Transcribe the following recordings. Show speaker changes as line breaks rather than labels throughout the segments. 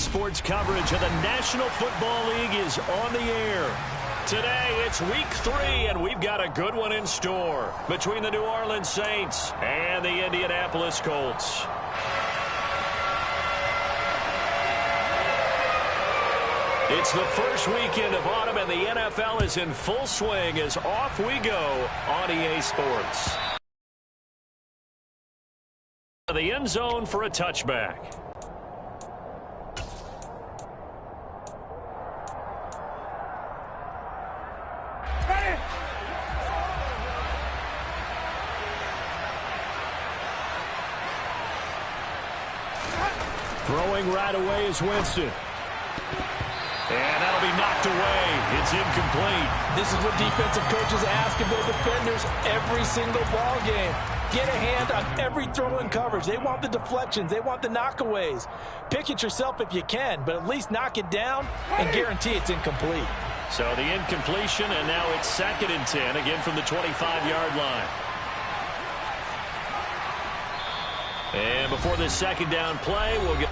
sports coverage of the National Football League is on the air. Today, it's week 3, and we've got a good one in store between the New Orleans Saints and the Indianapolis Colts. It's the first weekend of autumn, and the NFL is in full swing as off we go on EA Sports. The end zone for a touchback. Throwing right away is Winston. And that'll be knocked away. It's incomplete.
This is what defensive coaches ask of their defenders every single ball game. Get a hand on every throw in coverage. They want the deflections. They want the knockaways. Pick it yourself if you can, but at least knock it down and guarantee it's incomplete.
So the incompletion, and now it's 2nd and 10, again from the 25-yard line. And before this second down play, we'll get...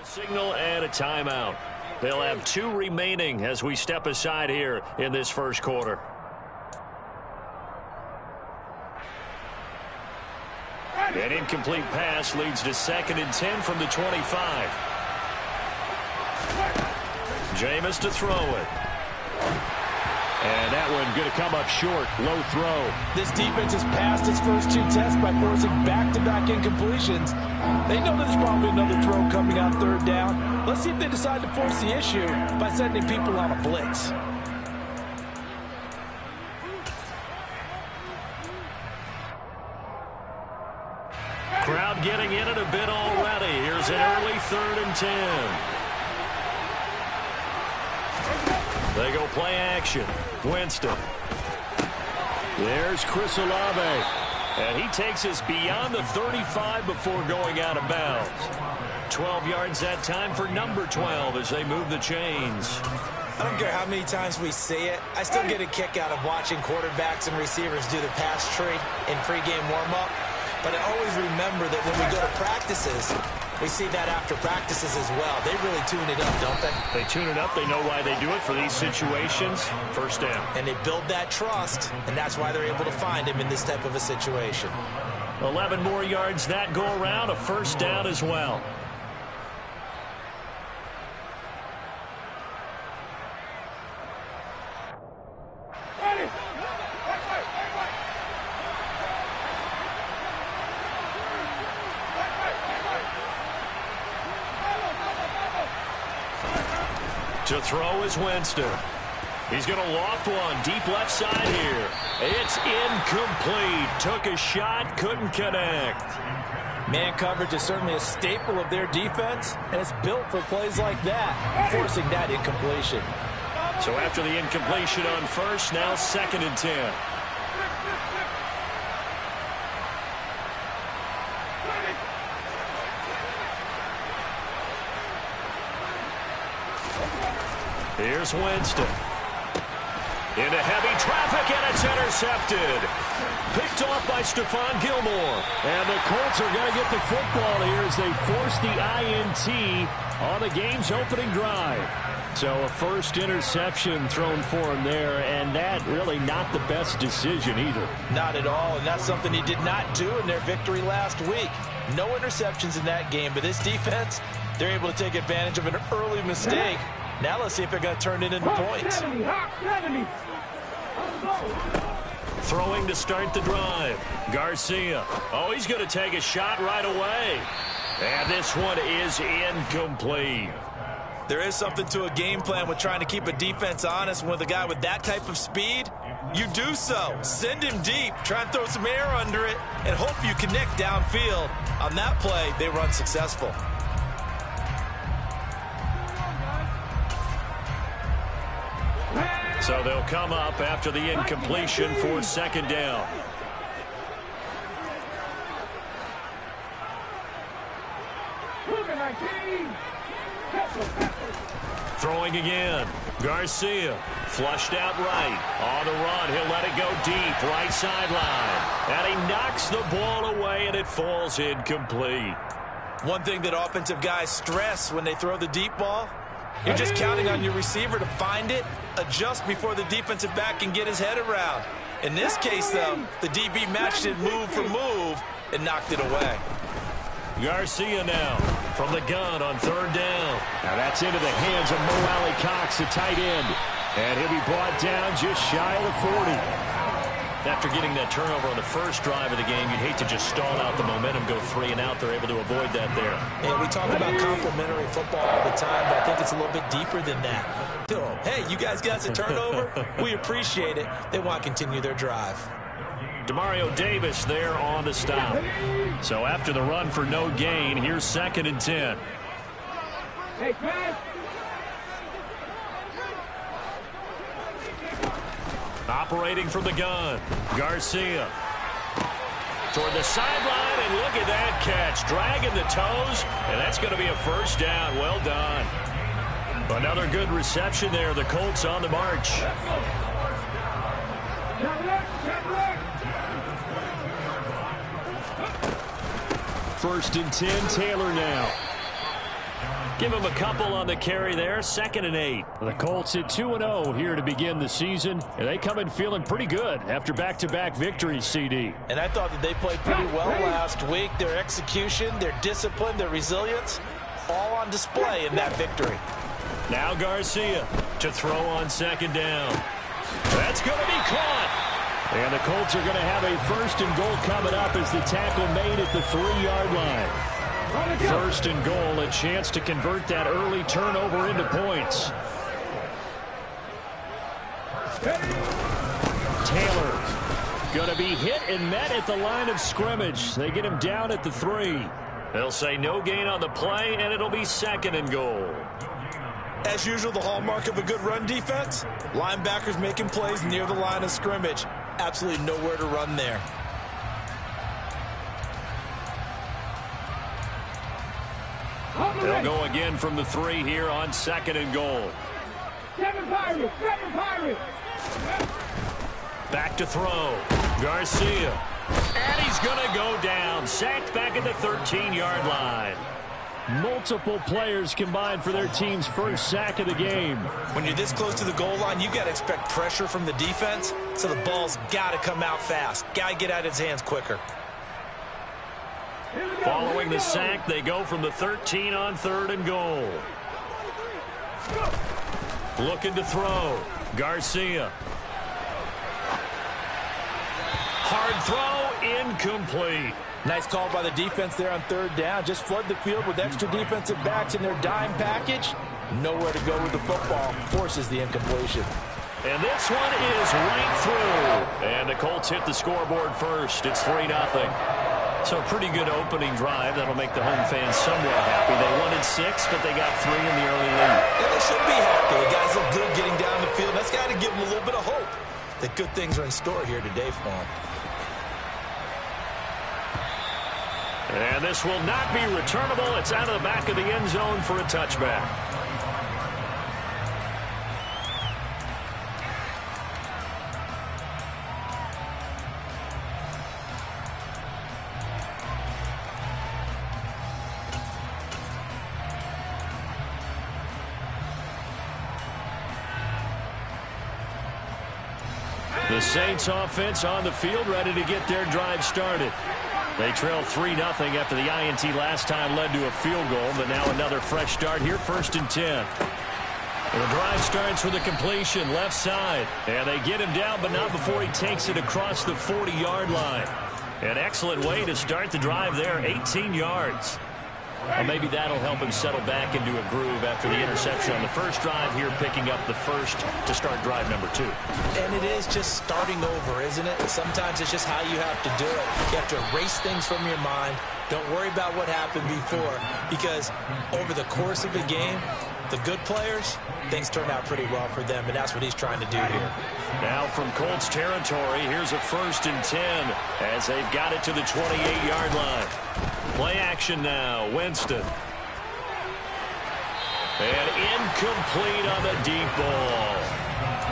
signal and a timeout. They'll have 2 remaining as we step aside here in this first quarter. An incomplete pass leads to 2nd and 10 from the 25. Jameis to throw it. And that one going to come up short. Low throw.
This defense has passed its first 2 tests by forcing back-to-back incompletions. They know there's probably another throw coming on 3rd down. Let's see if they decide to force the issue by sending people on a blitz.
Crowd getting in it a bit already. Here's an early 3rd and 10. They go play action. Winston. There's Chris Olave. And he takes us beyond the 35 before going out of bounds. 12 yards that time for number 12 as they move the chains.
I don't care how many times we say it. I still get a kick out of watching quarterbacks and receivers do the pass tree in pregame warm-up. But I always remember that when we go to practices, we see that after practices as well. They really tune it up, don't they?
They tune it up. They know why they do it for these situations. First down.
And they build that trust, and that's why they're able to find him in this type of a situation.
11 more yards that go around. A first down as well. To throw is Winston. He's going to loft one deep left side here. It's incomplete. Took a shot, couldn't connect.
Man coverage is certainly a staple of their defense, and it's built for plays like that, forcing that incompletion.
So after the incompletion on first, now 2nd and 10. Here's Winston. Into heavy traffic, and it's intercepted. Picked off by Stephon Gilmore. And the Colts are going to get the football here as they force the INT on the game's opening drive. So a first interception thrown for him there, and that really not the best decision either.
Not at all, and that's something he did not do in their victory last week. No interceptions in that game, but this defense, they're able to take advantage of an early mistake. Now let's see if they're going to turn it into points.
Throwing to start the drive. Garcia. Oh, he's going to take a shot right away. And this one is incomplete.
There is something to a game plan with trying to keep a defense honest. With a guy with that type of speed, you do so. Send him deep, try and throw some air under it, and hope you connect downfield. On that play, they were unsuccessful.
So they'll come up after the incompletion for second down. Throwing again. Garcia flushed out right. On the run, he'll let it go deep. Right sideline. And he knocks the ball away, and it falls incomplete.
One thing that offensive guys stress when they throw the deep ball, you're just counting on your receiver to find it, adjust before the defensive back can get his head around. In this case, though, the DB matched it move for move and knocked it away.
Garcia now from the gun on third down. Now that's into the hands of Mo Alley-Cox, the tight end. And he'll be brought down just shy of the 40. After getting that turnover on the first drive of the game, you'd hate to just stall out the momentum, go 3 and out. They're able to avoid that there.
And we talk about complementary football all the time, but I think it's a little bit deeper than that. Hey, you guys got a turnover? We appreciate it. They want to continue their drive.
Demario Davis there on the stop. So after the run for no gain, here's 2nd and 10. Operating from the gun, Garcia. Toward the sideline, and look at that catch. Dragging the toes, and that's going to be a first down. Well done. Another good reception there. The Colts on the march. First and 10, Taylor now. Give him a couple on the carry there. 2nd and 8.
The Colts at 2-0 here to begin the season, and they come in feeling pretty good after back-to-back victories, CD.
And I thought that they played pretty well last week. Their execution, their discipline, their resilience, all on display in that victory.
Now Garcia to throw on 2nd down. That's going to be caught. And the Colts are going to have a 1st and goal coming up as the tackle made at the 3-yard line. 1st and goal, a chance to convert that early turnover into points. Taylor going to be hit and met at the line of scrimmage. They get him down at the 3. They'll say no gain on the play, and it'll be 2nd and goal.
As usual, the hallmark of a good run defense, linebackers making plays near the line of scrimmage. Absolutely nowhere to run there.
They'll go again from the 3 here on 2nd and goal. Back to throw. Garcia. And he's going to go down. Sacked back at the 13-yard line.
Multiple players combined for their team's first sack of the game.
When you're this close to the goal line, you got to expect pressure from the defense, so the ball's got to come out fast. Got to get out of his hands quicker.
Following the sack, they go from the 13 on 3rd and goal. Looking to throw. Garcia. Hard throw, incomplete.
Nice call by the defense there on 3rd down. Just flood the field with extra defensive backs in their dime package. Nowhere to go with the football. Forces the incompletion.
And this one is right through. And the Colts hit the scoreboard first. It's 3-0. So a pretty good opening drive. That'll make the home fans somewhat happy. They wanted 6, but they got 3 in the early lead.
And they should be happy. The guys look good getting down the field. That's got to give them a little bit of hope that good things are in store here today for them.
And this will not be returnable. It's out of the back of the end zone for a touchback. The Saints offense on the field, ready to get their drive started. They trailed 3-0 after the INT last time led to a field goal, but now another fresh start here, 1st and 10. And the drive starts with a completion left side, and they get him down, but not before he takes it across the 40-yard line. An excellent way to start the drive there, 18 yards.
Well, maybe that'll help him settle back into a groove after the interception on the first drive here, picking up the first to start drive number 2.
And it is just starting over, isn't it? Sometimes it's just how you have to do it. You have to erase things from your mind. Don't worry about what happened before, because over the course of the game, the good players, things turn out pretty well for them, and that's what he's trying to do here.
Now from Colts territory, here's a 1st and 10 as they've got it to the 28-yard line. Play action now, Winston. And incomplete on the deep ball.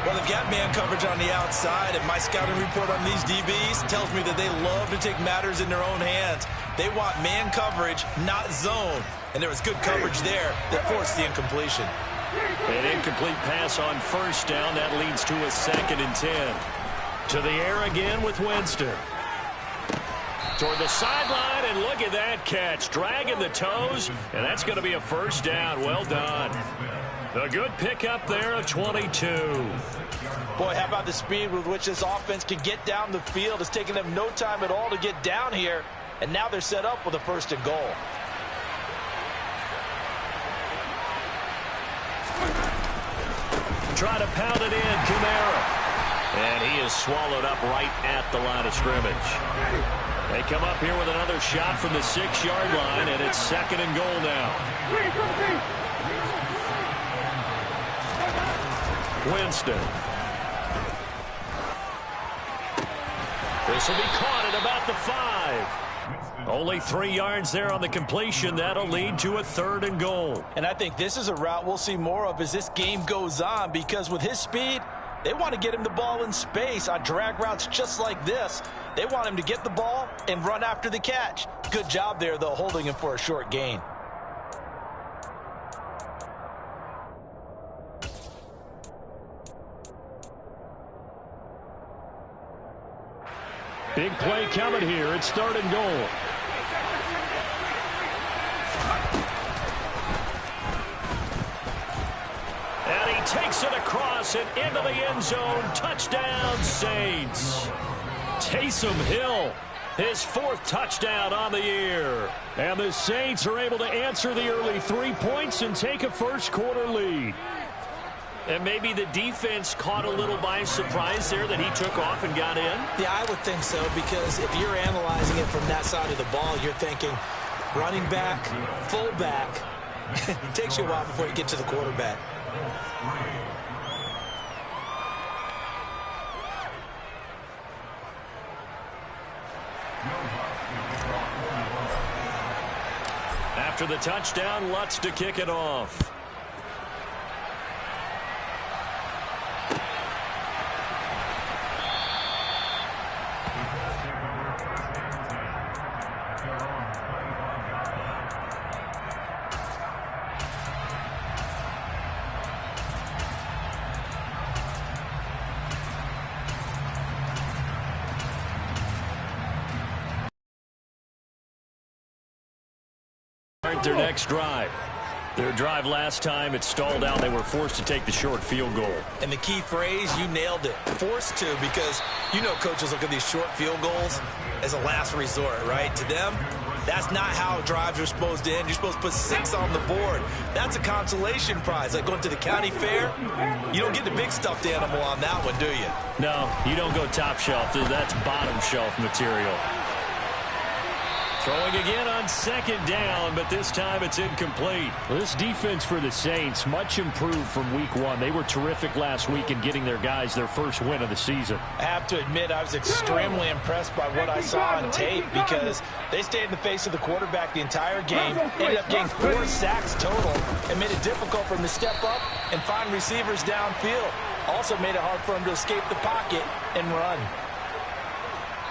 Well, they've got man coverage on the outside, and my scouting report on these DBs tells me that they love to take matters in their own hands. They want man coverage, not zone. And there was good coverage there that forced the incompletion.
An incomplete pass on 1st down. That leads to a 2nd and 10. To the air again with Winston. Toward the sideline, and look at that catch. Dragging the toes, and that's going to be a 1st down. Well done. The good pickup there of 22.
Boy, how about the speed with which this offense can get down the field? It's taking them no time at all to get down here, and now they're set up with a 1st and goal.
Try to pound it in, Kamara. And he is swallowed up right at the line of scrimmage. They come up here with another shot from the 6-yard line, and it's 2nd and goal now. Winston. This will be caught at about the 5. Only 3 yards there on the completion. That'll lead to a 3rd and goal.
And I think this is a route we'll see more of as this game goes on, because with his speed, they want to get him the ball in space on drag routes just like this. They want him to get the ball and run after the catch. Good job there, though, holding him for a short gain.
Big play coming here. It's 3rd and goal. And he takes it across and into the end zone. Touchdown, Saints. Taysom Hill, his 4th touchdown on the year. And the Saints are able to answer the early 3 points and take a first-quarter lead. And maybe the defense caught a little by surprise there that he took off and got in?
Yeah, I would think so, because if you're analyzing it from that side of the ball, you're thinking running back, full back. It takes you a while before you get to the quarterback.
After the touchdown, Lutz to kick it off. Their next drive. Their drive last time, it stalled out. They were forced to take the short field goal.
And the key phrase, you nailed it. Forced to, because you know coaches look at these short field goals as a last resort, right? To them, that's not how drives are supposed to end. You're supposed to put 6 on the board. That's a consolation prize. Like going to the county fair, you don't get the big stuffed animal on that one, do you?
No, you don't go top shelf. That's bottom shelf material. Throwing again on 2nd down, but this time it's incomplete. Well, this defense for the Saints, much improved from week 1. They were terrific last week in getting their guys their first win of the season.
I have to admit, I was extremely impressed by what I saw on tape, because they stayed in the face of the quarterback the entire game, ended up getting 4 sacks total, and made it difficult for him to step up and find receivers downfield. Also made it hard for him to escape the pocket and run.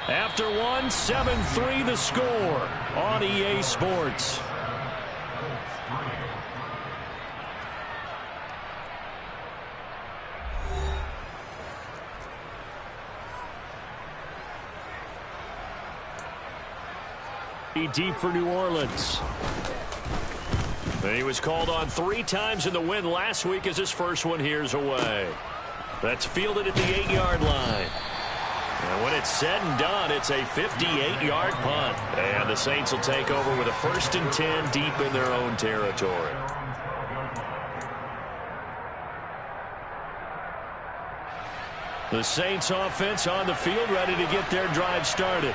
After one, 7-3 the score on EA Sports. Deep for New Orleans. And he was called on 3 times in the win last week as his first one here's away. That's fielded at the 8-yard line.
And when it's said and done, it's a 58-yard punt. And the Saints will take over with a 1st and 10 deep in their own territory. The Saints offense on the field, ready to get their drive started.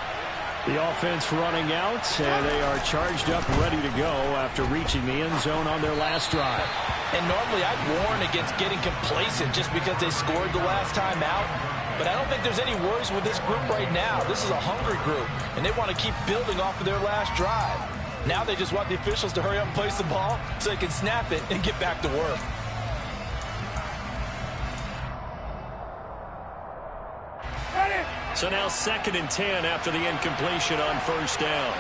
The offense running out, and they are charged up, ready to go after reaching the end zone on their last drive.
And normally I'd warn against getting complacent just because they scored the last time out. But I don't think there's any worries with this group right now. This is a hungry group, and they want to keep building off of their last drive. Now they just want the officials to hurry up and place the ball so they can snap it and get back to work.
So now 2nd and 10 after the incompletion on 1st down.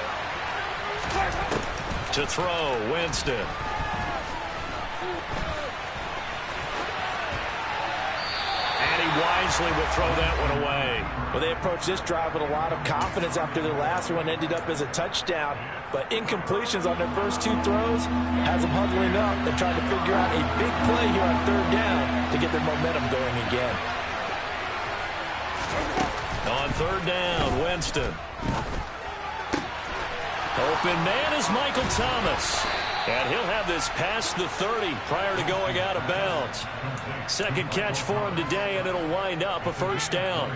To throw, Winston. And he wisely will throw that one away.
Well, they approached this drive with a lot of confidence after their last one ended up as a touchdown. But incompletions on their first 2 throws has them huddling up. They're trying to figure out a big play here on 3rd down to get their momentum going again.
On 3rd down, Winston. Open man is Michael Thomas. And he'll have this past the 30 prior to going out of bounds. 2nd catch for him today, and it'll wind up a 1st down.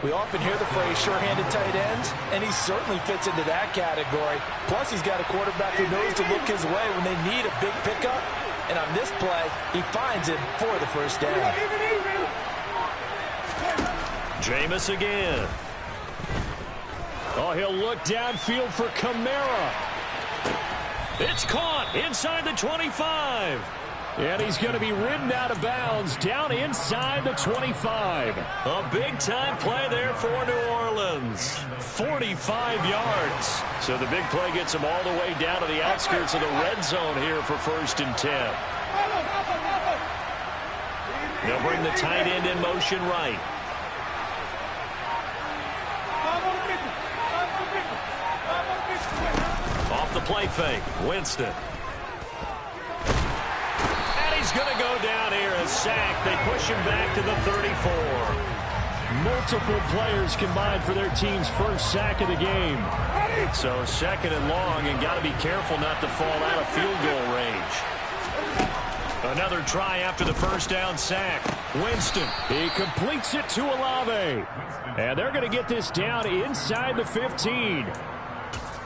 We often hear the phrase sure-handed tight ends, and he certainly fits into that category. Plus, he's got a quarterback who knows to look his way when they need a big pickup. And on this play, he finds him for the 1st down.
Jameis again.
Oh, he'll look downfield for Kamara.
It's caught inside the 25.
And he's going to be ridden out of bounds down inside the 25.
A big-time play there for New Orleans. 45 yards. So the big play gets him all the way down to the outskirts of the red zone here for 1st and 10. They'll bring the tight end in motion right. Off the play fake, Winston. And he's going to go down here, a sack. They push him back to the 34.
Multiple players combined for their team's first sack of the game.
So 2nd and long, and got to be careful not to fall out of field goal range. Another try after the 1st down sack. Winston.
He completes it to Olave. And they're going to get this down inside the 15.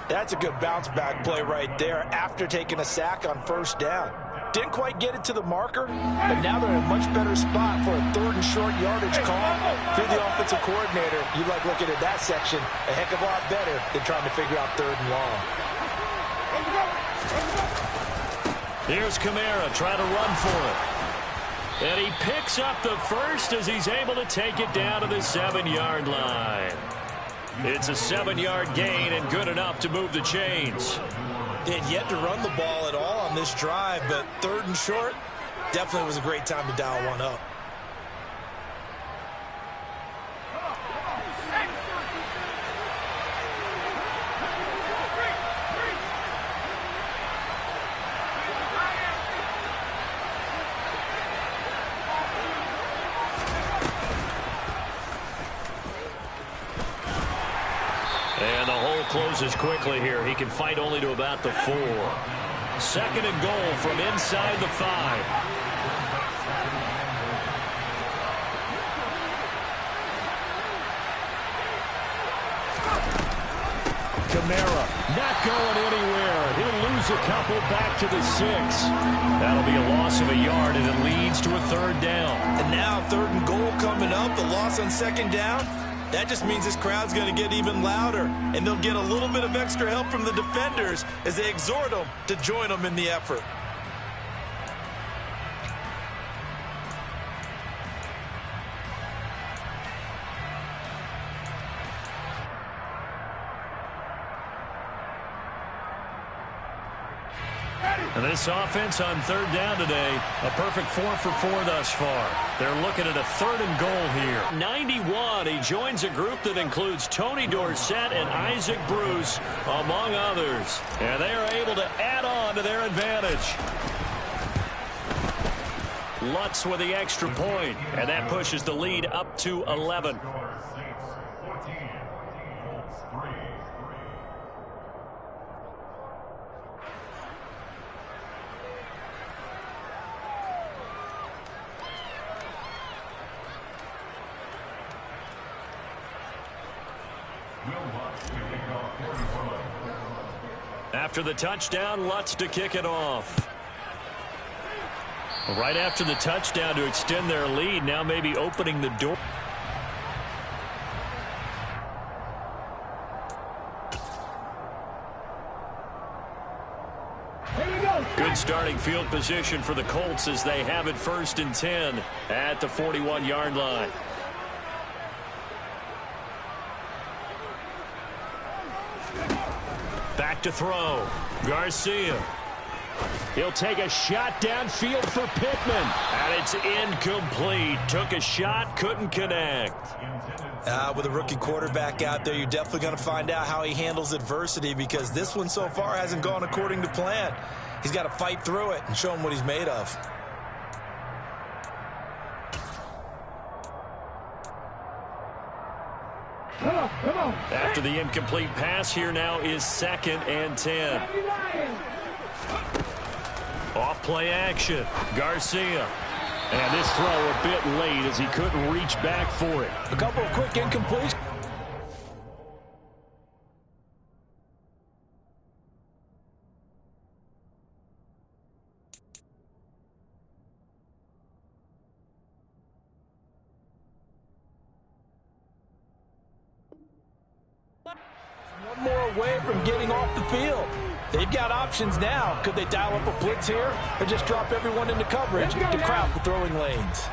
That's a good bounce-back play right there after taking a sack on 1st down. Didn't quite get it to the marker, but now they're in a much better spot for a 3rd and short yardage call. If you're the offensive coordinator, you like looking at that section a heck of a lot better than trying to figure out 3rd and long.
Here's Kamara trying to run for it. And he picks up the 1st as he's able to take it down to the 7-yard line. It's a 7-yard gain and good enough to move the chains.
They had yet to run the ball at all on this drive, but 3rd and short definitely was a great time to dial one up.
And the hole closes quickly here. He can fight only to about the 4. 2nd and goal from inside the 5.
Kamara not going anywhere. He'll lose a couple back to the 6.
That'll be a loss of a yard, and it leads to a 3rd down.
And now 3rd and goal coming up. The loss on 2nd down. That just means this crowd's going to get even louder, and they'll get a little bit of extra help from the defenders as they exhort them to join them in the effort.
And this offense on 3rd down today, a perfect 4 for 4 thus far. They're looking at a 3rd and goal here. 91, he joins a group that includes Tony Dorsett and Isaac Bruce, among others. And they are able to add on to their advantage. Lutz with the extra point, and that pushes the lead up to 11.
After the touchdown, Lutz to kick it off. Right after the touchdown to extend their lead, now maybe opening the door. Good starting field position for the Colts as they have it 1st and 10 at the 41-yard line. Back to throw. Garcia. He'll take a shot downfield for Pittman. And it's incomplete. Took a shot, couldn't connect.
With a rookie quarterback out there, you're definitely going to find out how he handles adversity, because this one so far hasn't gone according to plan. He's got to fight through it and show him what he's made of.
Come on.
After the incomplete pass, here now is 2nd and 10. Off play action. Garcia. And this throw a bit late as he couldn't reach back for it.
A couple of quick incompletions. One more away from getting off the field. They've got options now. Could they dial up a blitz here or just drop everyone into coverage to crowd the throwing lanes?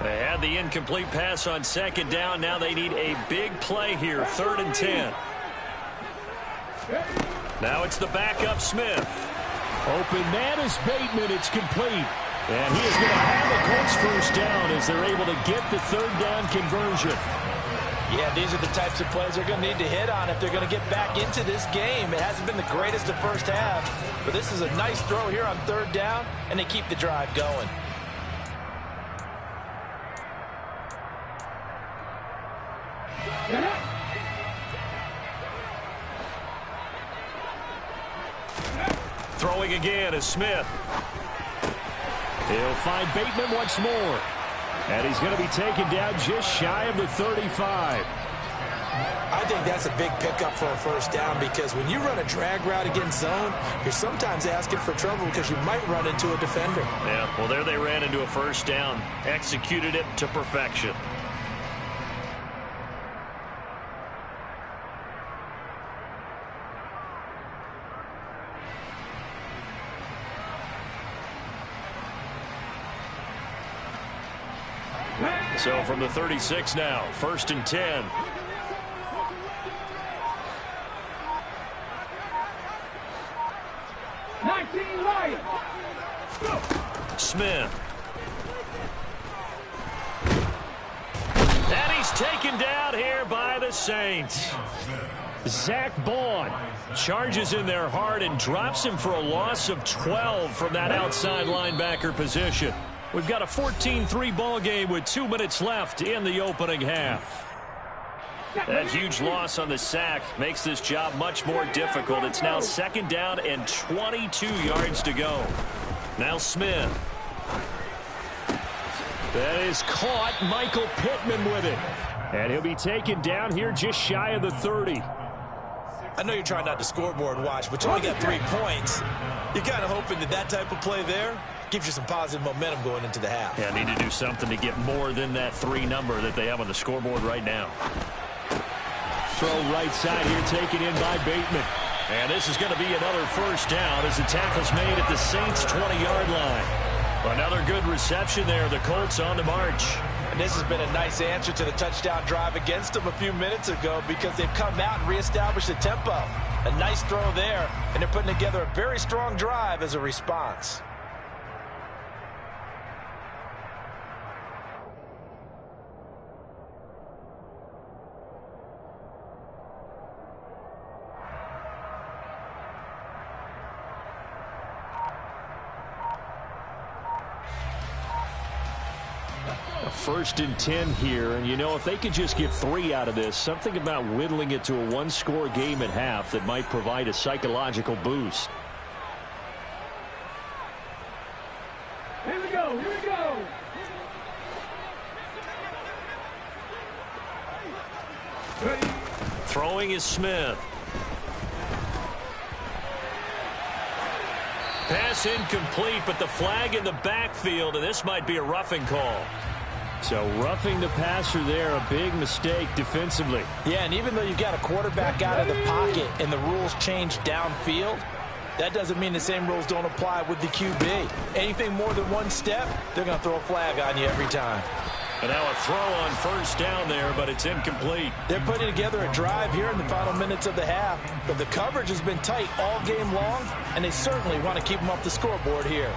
They had the incomplete pass on 2nd down. Now they need a big play here, 3rd and 10. Now it's the backup Smith.
Open man is Bateman. It's complete. And he is going to have the Colts 1st down as they're able to get the 3rd down conversion.
Yeah, these are the types of plays they're going to need to hit on if they're going to get back into this game. It hasn't been the greatest of first half, but this is a nice throw here on 3rd down, and they keep the drive going.
Throwing again is Smith.
He'll find Bateman once more. And he's going to be taken down just shy of the 35.
I think that's a big pickup for a 1st down, because when you run a drag route against zone, you're sometimes asking for trouble because you might run into a defender.
Yeah, well, there they ran into a 1st down. Executed it to perfection. So from the 36 now, 1st and 10. Smith. And he's taken down here by the Saints. Zach Bond charges in there hard and drops him for a loss of 12 from that outside linebacker position. We've got a 14-3 ball game with 2 minutes left in the opening half. That huge loss on the sack makes this job much more difficult. It's now 2nd down and 22 yards to go. Now Smith.
That is caught. Michael Pittman with it. And he'll be taken down here just shy of the 30.
I know you're trying not to scoreboard watch, but you only got 3 points. You're kind of hoping that type of play there gives you some positive momentum going into the half.
Yeah, need to do something to get more than that 3 number that they have on the scoreboard right now.
Throw right side here, taken in by Bateman.
And this is going to be another 1st down as the tackle's made at the Saints' 20-yard line. Another good reception there. The Colts on the march.
And this has been a nice answer to the touchdown drive against them a few minutes ago, because they've come out and reestablished the tempo. A nice throw there, and they're putting together a very strong drive as a response.
A 1st and 10 here, and you know, if they could just get 3 out of this, something about whittling it to a 1-score game at half that might provide a psychological boost.
Here we go, here we go.
Throwing is Smith. Pass incomplete, but the flag in the backfield, and this might be a roughing call.
So roughing the passer there, a big mistake defensively.
Yeah, and even though you've got a quarterback out of the pocket and the rules change downfield, that doesn't mean the same rules don't apply with the QB. Anything more than one step, they're going to throw a flag on you every time.
And now a throw on first down there, but it's incomplete.
They're putting together a drive here in the final minutes of the half, but the coverage has been tight all game long, and they certainly want to keep them off the scoreboard here.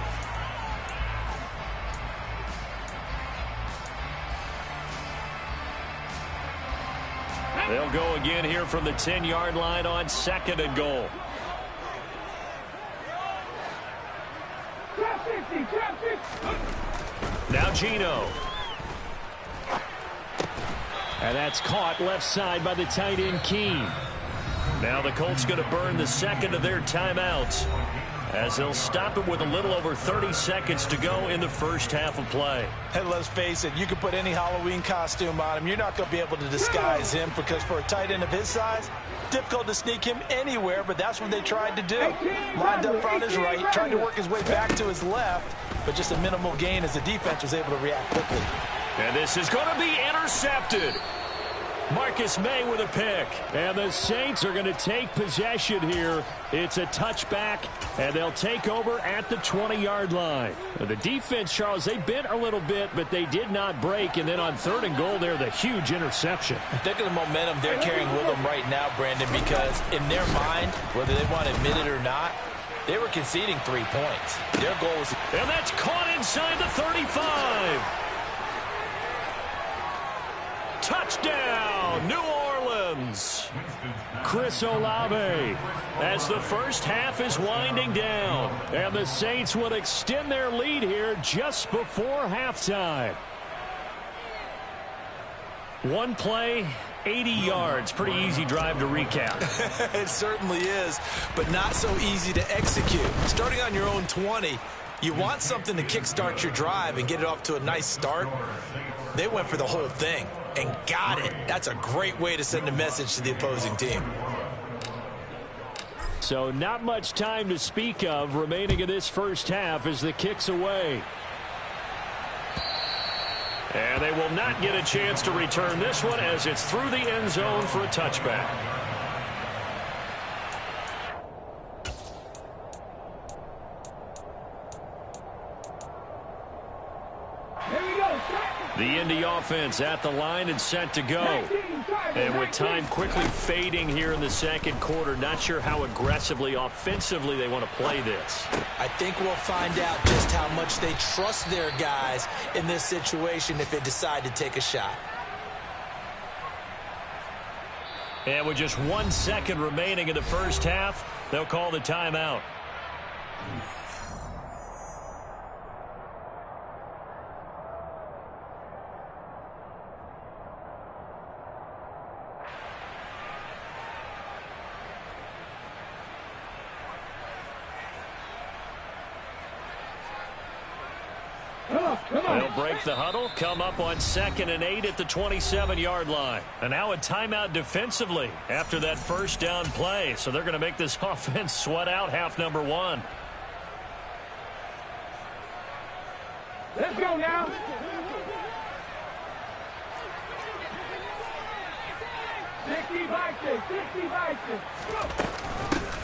They'll go again here from the 10-yard line on 2nd and goal. Now Gino.
And that's caught left side by the tight end Keene.
Now the Colts going to burn the second of their timeouts as they'll stop it with a little over 30 seconds to go in the first half of play.
And let's face it, you can put any Halloween costume on him. You're not going to be able to disguise him because for a tight end of his size, difficult to sneak him anywhere, but that's what they tried to do. Lined up on his right, tried to work his way back to his left, but just a minimal gain as the defense was able to react quickly.
And this is going to be intercepted. Marcus May with a pick.
And the Saints are going to take possession here. It's a touchback, and they'll take over at the 20-yard line. The defense, Charles, they bent a little bit, but they did not break. And then on 3rd and goal there, the huge interception.
Think of the momentum they're carrying with them right now, Brandon, because in their mind, whether they want to admit it or not, they were conceding 3 points. Their goal was...
And that's caught inside the 35. Touchdown, New Orleans.
Chris Olave.
As the first half is winding down.
And the Saints will extend their lead here just before halftime.
One play, 80 yards. Pretty easy drive to recap.
It certainly is, but not so easy to execute. Starting on your own 20, you want something to kickstart your drive and get it off to a nice start. They went for the whole thing and got it. That's a great way to send a message to the opposing team.
So not much time to speak of remaining in this first half as the kick's away.
And they will not get a chance to return this one as it's through the end zone for a touchback. The Indy offense at the line and set to go. And with time quickly fading here in the second quarter, not sure how aggressively, offensively they want to play this.
I think we'll find out just how much they trust their guys in this situation if they decide to take a shot.
And with just 1 second remaining in the first half, they'll call the timeout. They'll break the huddle, come up on 2nd and 8 at the 27-yard line. And now a timeout defensively after that first down play. So they're going to make this offense sweat out half number 1.
Let's go now.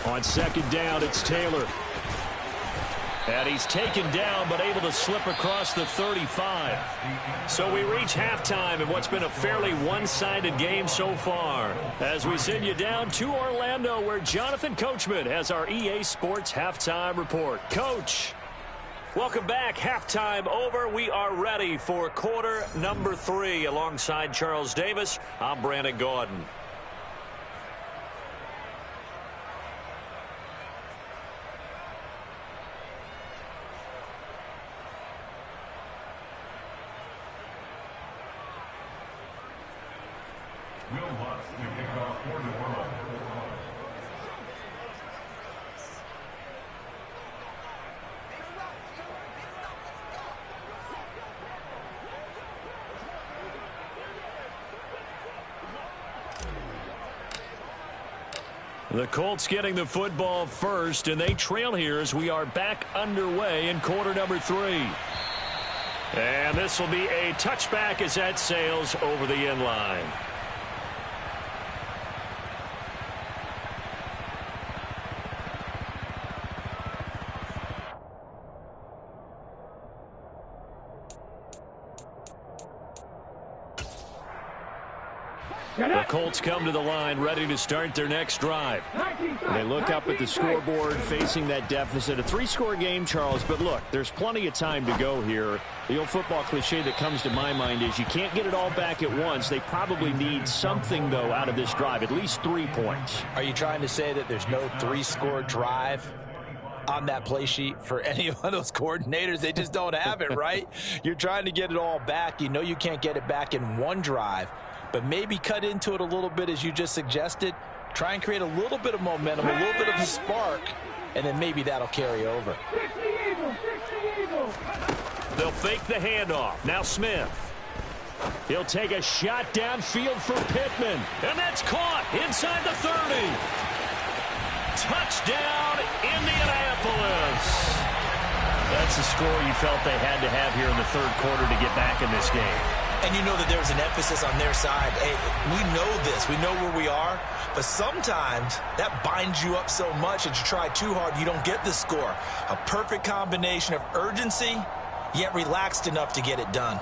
On 2nd down, it's Taylor.
And he's taken down but able to slip across the 35. So we reach halftime in what's been a fairly one-sided game so far. As we send you down to Orlando where Jonathan Coachman has our EA Sports Halftime Report. Coach, welcome back. Halftime over. We are ready for quarter number 3. Alongside Charles Davis, I'm Brandon Gaudin. The Colts getting the football first, and they trail here as we are back underway in quarter number 3. And this will be a touchback as that sails over the end line. The Colts come to the line ready to start their next drive.
They look up at the scoreboard facing that deficit. A 3-score game, Charles, but look, there's plenty of time to go here. The old football cliche that comes to my mind is you can't get it all back at once. They probably need something, though, out of this drive, at least 3 points.
Are you trying to say that there's no 3-score drive on that play sheet for any of those coordinators? They just don't have it, right? You're trying to get it all back. You know you can't get it back in one drive. But maybe cut into it a little bit as you just suggested. Try and create a little bit of momentum, a little bit of a spark, and then maybe that'll carry over.
They'll fake the handoff. Now Smith. He'll take a shot downfield for Pittman. And that's caught inside the 30. Touchdown, Indianapolis. That's the score you felt they had to have here in the third quarter to get back in this game.
And you know that there's an emphasis on their side. Hey, we know this. We know where we are. But sometimes that binds you up so much that you try too hard, you don't get the score. A perfect combination of urgency, yet relaxed enough to get it done.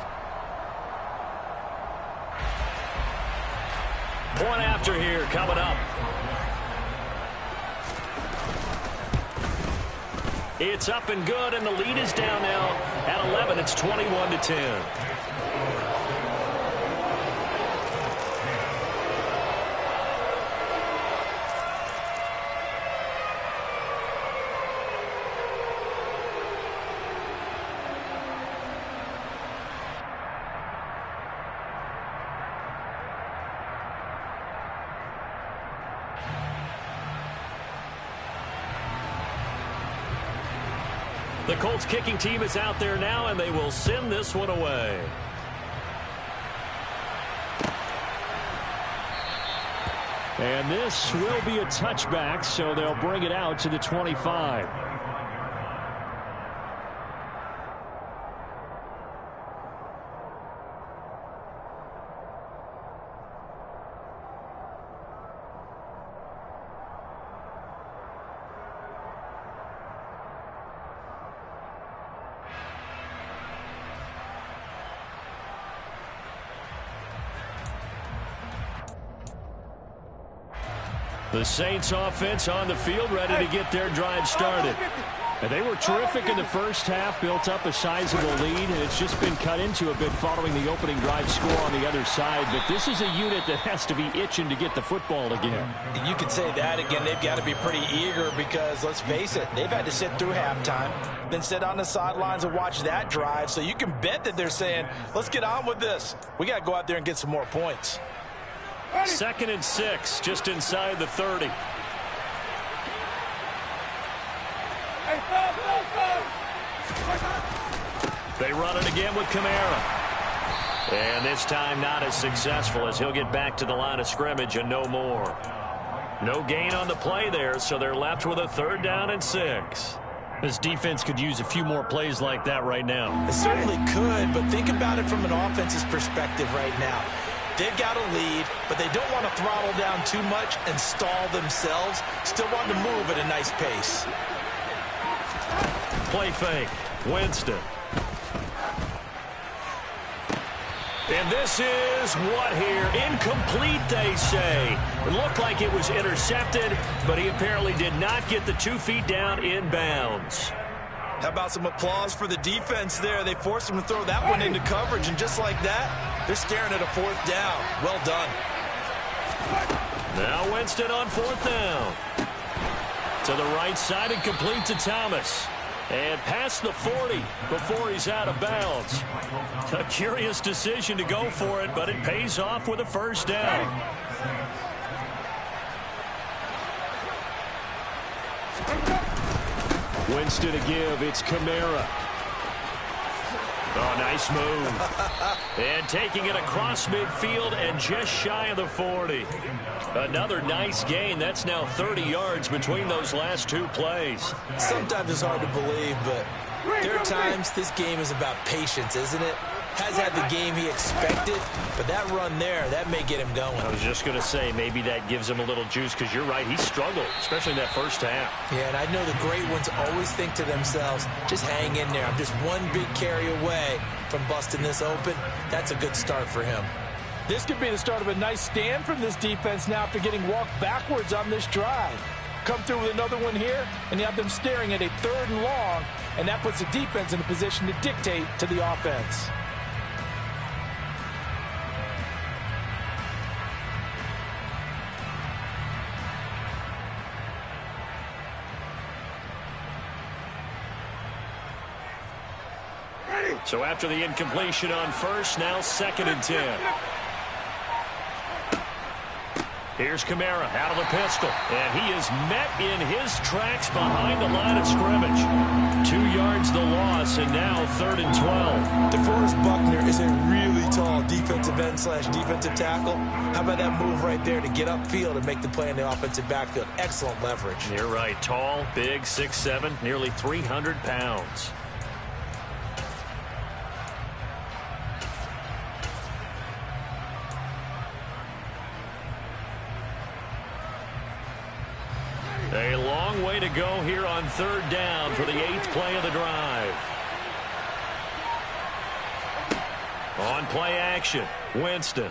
Point after here coming up. It's up and good, and the lead is down now at 11. It's 21-10. The Colts kicking team is out there now, and they will send this one away. And this will be a touchback, so they'll bring it out to the 25. The Saints offense on the field ready to get their drive started. And they were terrific in the first half, built up a sizable lead, and it's just been cut into a bit following the opening drive score on the other side. But this is a unit that has to be itching to get the football again.
You could say that again. They've got to be pretty eager because, let's face it, they've had to sit through halftime, then sit on the sidelines and watch that drive. So you can bet that they're saying, let's get on with this. We got to go out there and get some more points.
2nd and 6, just inside the 30. They run it again with Kamara. And this time not as successful as he'll get back to the line of scrimmage and no more. No gain on the play there, so they're left with a 3rd down and 6. This defense could use a few more plays like that right now.
It certainly could, but think about it from an offense's perspective right now. They've got a lead, but they don't want to throttle down too much and stall themselves. Still want to move at a nice pace.
Play fake. Winston. And this is what here? Incomplete, they say. It looked like it was intercepted, but he apparently did not get the 2 feet down in bounds.
How about some applause for the defense there? They forced him to throw that one into coverage, and just like that, they're staring at a 4th down. Well done.
Now Winston on 4th down. To the right side and complete to Thomas. And past the 40 before he's out of bounds. A curious decision to go for it, but it pays off with a 1st down. Winston to give. It's Kamara. Oh, nice move. And taking it across midfield and just shy of the 40. Another nice gain. That's now 30 yards between those last two plays.
Sometimes it's hard to believe, but there are times this game is about patience, isn't it? Has had the game he expected, but that run there, that may get him going.
I was just going to say, maybe that gives him a little juice, because you're right, he struggled, especially in that first half.
Yeah, and I know the great ones always think to themselves, just hang in there. I'm just one big carry away from busting this open. That's a good start for him.
This could be the start of a nice stand from this defense now after getting walked backwards on this drive. Come through with another one here, and you have them staring at a 3rd and long, and that puts the defense in a position to dictate to the offense.
So after the incompletion on first, now 2nd and 10. Here's Kamara out of the pistol, and he is met in his tracks behind the line of scrimmage. 2 yards the loss, and now 3rd and 12.
DeForest Buckner is a really tall defensive end / defensive tackle. How about that move right there to get upfield and make the play in the offensive backfield? Excellent leverage.
You're right. Tall, big, 6'7", nearly 300 pounds. A long way to go here on 3rd down for the 8th play of the drive. On play action, Winston.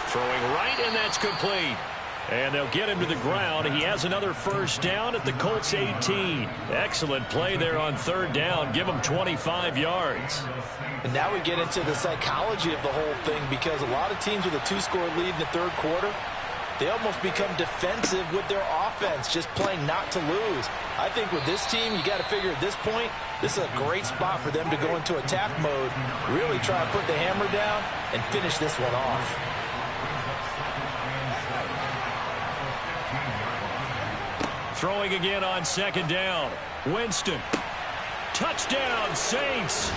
Throwing right, and that's complete. And they'll get him to the ground. He has another 1st down at the Colts 18. Excellent play there on 3rd down. Give him 25 yards.
And now we get into the psychology of the whole thing, because a lot of teams with a 2-score lead in the 3rd quarter, they almost become defensive with their offense, just playing not to lose. I think with this team, you got to figure at this point, this is a great spot for them to go into attack mode, really try to put the hammer down and finish this one off.
Throwing again on 2nd down. Winston. Touchdown, Saints.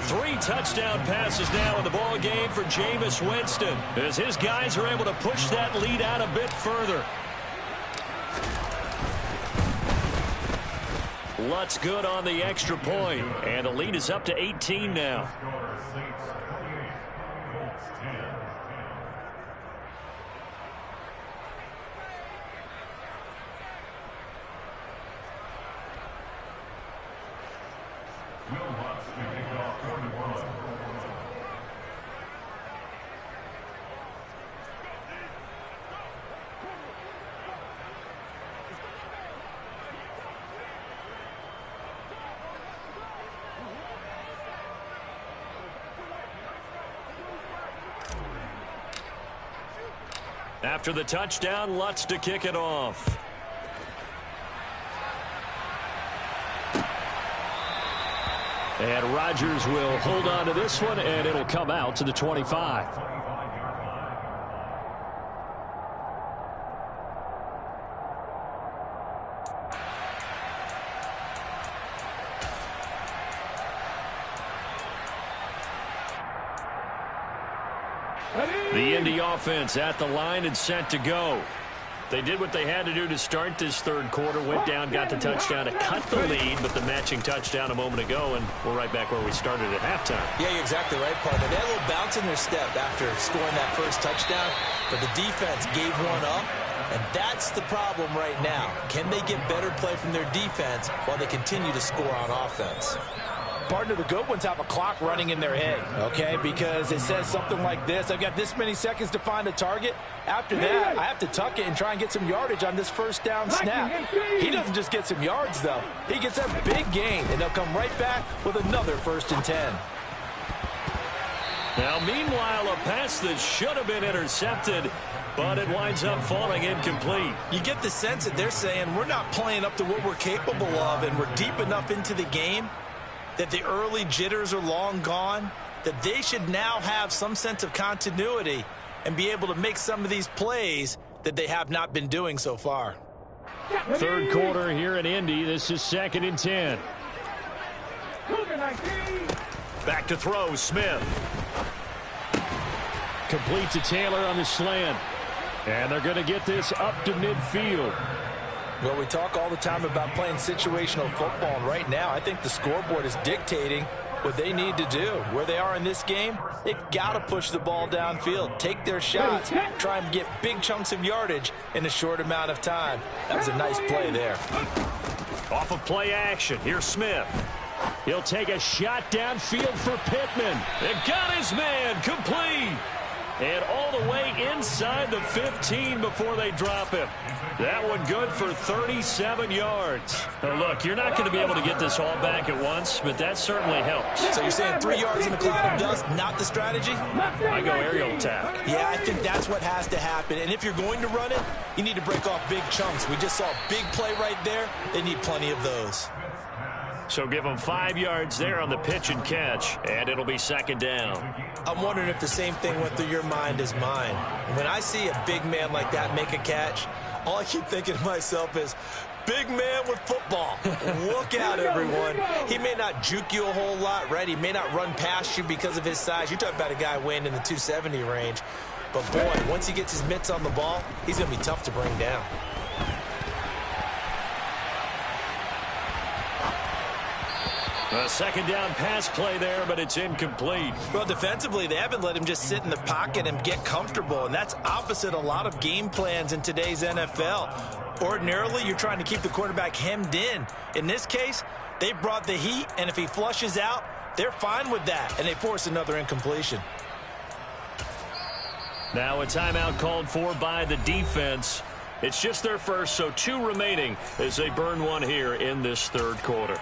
3 touchdown passes now in the ball game for Jameis Winston, as his guys are able to push that lead out a bit further. Lutz good on the extra point, and the lead is up to 18 now. After the touchdown, Lutz to kick it off. And Rodgers will hold on to this one, and it'll come out to the 25. The Indy offense at the line and set to go. They did what they had to do to start this 3rd quarter, went down, got the touchdown to cut the lead, but the matching touchdown a moment ago, and we're right back where we started at halftime.
Yeah, you're exactly right, partner. They had a little bounce in their step after scoring that 1st touchdown, but the defense gave one up, and that's the problem right now. Can they get better play from their defense while they continue to score on offense?
Partner, the good ones have a clock running in their head, okay? Because it says something like this: I've got this many seconds to find a target. After that, I have to tuck it and try and get some yardage on this 1st down snap. He doesn't just get some yards, though. He gets a big gain, and they'll come right back with another 1st and 10.
Now, meanwhile, a pass that should have been intercepted, but it winds up falling incomplete.
You get the sense that they're saying we're not playing up to what we're capable of, and we're deep enough into the game that the early jitters are long gone, that they should now have some sense of continuity and be able to make some of these plays that they have not been doing so far.
3rd quarter here in Indy. This is 2nd and 10.
Back to throw, Smith.
Complete to Taylor on the slant. And they're going to get this up to midfield.
Well, we talk all the time about playing situational football, and right now I think the scoreboard is dictating what they need to do. Where they are in this game, they've got to push the ball downfield, take their shots, try and get big chunks of yardage in a short amount of time. That was a nice play there.
Off of play action, here's Smith.
He'll take a shot downfield for Pittman.
And got his man, complete. And all the way inside the 15 before they drop him. That one good for 37 yards.
Now look, you're not going to be able to get this all back at once, but that certainly helps.
So you're saying 3 yards in a cloud of dust, not the strategy?
I go aerial attack.
Yeah, I think that's what has to happen. And if you're going to run it, you need to break off big chunks. We just saw a big play right there. They need plenty of those.
So give them 5 yards there on the pitch and catch, and it'll be second down.
I'm wondering if the same thing went through your mind as mine. When I see a big man like that make a catch, all I keep thinking to myself is, big man with football. Look out, everyone. He may not juke you a whole lot, right? He may not run past you because of his size. You're talking about a guy weighing in the 270 range. But, boy, once he gets his mitts on the ball, he's going to be tough to bring down.
A second down pass play there, but it's incomplete.
Well, defensively, they haven't let him just sit in the pocket and get comfortable, and that's opposite a lot of game plans in today's NFL. Ordinarily, you're trying to keep the quarterback hemmed in. In this case, they brought the heat, and if he flushes out, they're fine with that, and they force another incompletion.
Now a timeout called for by the defense. It's just their first, so 2 remaining as they burn one here in this third quarter.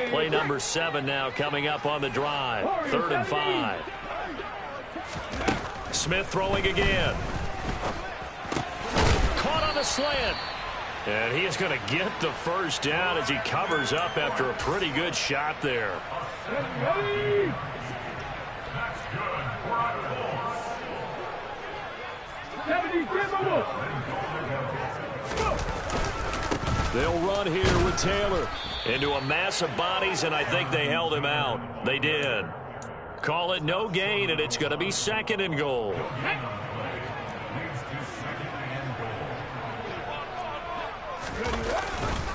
Play number 7 now coming up on the drive. 3rd and 5. Smith throwing again. Caught on the slant. And he is going to get the first down as he covers up after a pretty good shot there. They'll run here with Taylor into a mass of bodies, and I think they held him out. They did. Call it no gain, and it's going to be 2nd and goal.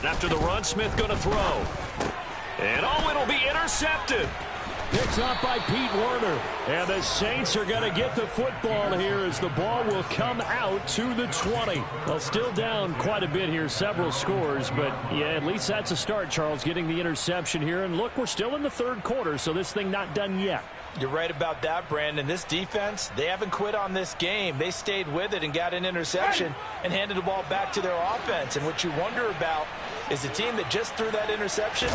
After the run, Smith going to throw. And it'll be intercepted.
Picked up by Pete Werner. And the Saints are going to get the football here as the ball will come out to the 20. Well, still down quite a bit here, several scores. But, yeah, at least that's a start, Charles, getting the interception here. And, look, we're still in the third quarter, so this thing not done yet.
You're right about that, Brandon. This defense, they haven't quit on this game. They stayed with it and got an interception and handed the ball back to their offense. And what you wonder about is the team that just threw that interception,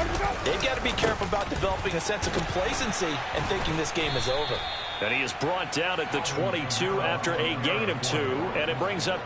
they've got to be careful about developing a sense of complacency and thinking this game is over.
And he is brought down at the 22 after a gain of 2, and it brings up